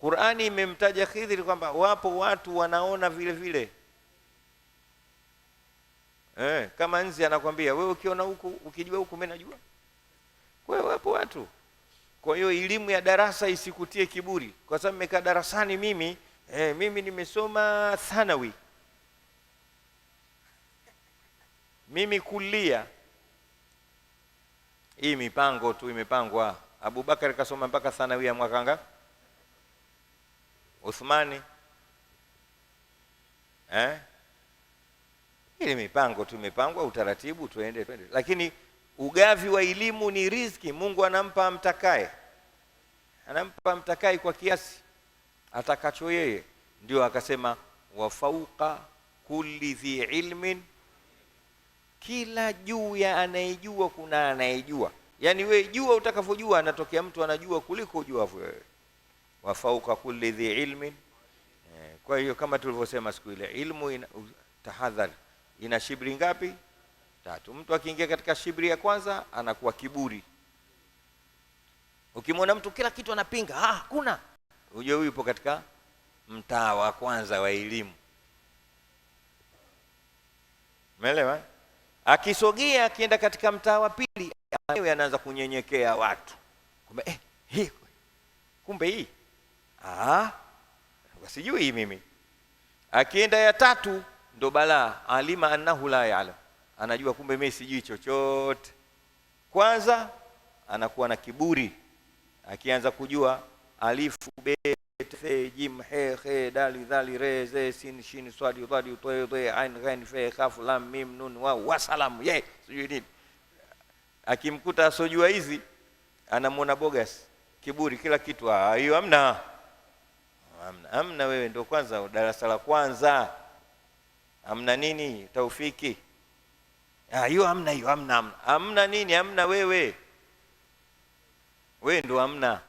Qur'ani imemtaja Khidri kwamba wapo watu wanaona vile vile. Kama nzi anakwambia wewe ukiona huku, ukijua huku mimi najua. Kwa hiyo wapo watu. Kwa hiyo elimu ya darasa isikutie kiburi. Kwa sababu nimekaa darasani mimi, mimi nimesoma thanawi. Mimi kulia. Hii mipango tu imepangwa. Abu Bakar kasoma mpaka thanawi ya mwaka ngapi? Uthmani. Ile mipango tu imepangwa, utaratibu twende. Lakini ugavi wa elimu ni riziki. Mungu anampa amtakaye. Anampa amtakaye kwa kiasi atakacho yeye. Ndio akasema wa fauqa kulli dhi ilmin, kila juu ya anayejua kuna anayejua. Yani wewe jua utakavyojua, anatokea mtu anajua kuliko ujua wewe. Wa fauqa kulli dhi ilmin. Kwa hiyo kama tulivyosema siku ile, ilmu tahadhari, ina shibri ngapi? 3. Mtu akiingia katika shibri ya kwanza anakuwa kiburi. Ukimwona mtu kila kitu anapinga, hakuna, ujue huyu yupo katika mtaa wa kwanza wa elimu. Umeelewa? Akisogea akienda katika mtaa wa pili, yeye anaanza kunyenyekea watu. Kumbe kumbe hii wasijui mimi. Akienda ya 3 ndo balaa, alima annahu la ya'lam, anajua kumbe mimi sijui chochote. Kwanza anakuwa na kiburi. Akianza kujua alifu be te jim he he dali dhali re ze sin shin swadi dhadi to to ain ghain fe kaf lam mim nun wa salam sijui nini. Akimkuta asojua hizi anamwona bogus, kiburi, kila kitu. Hiyo amna wewe ndio kwanza darasa la kwanza. Amna nini Taufiki? Hiyo amna nini? Amna wewe ndio amna.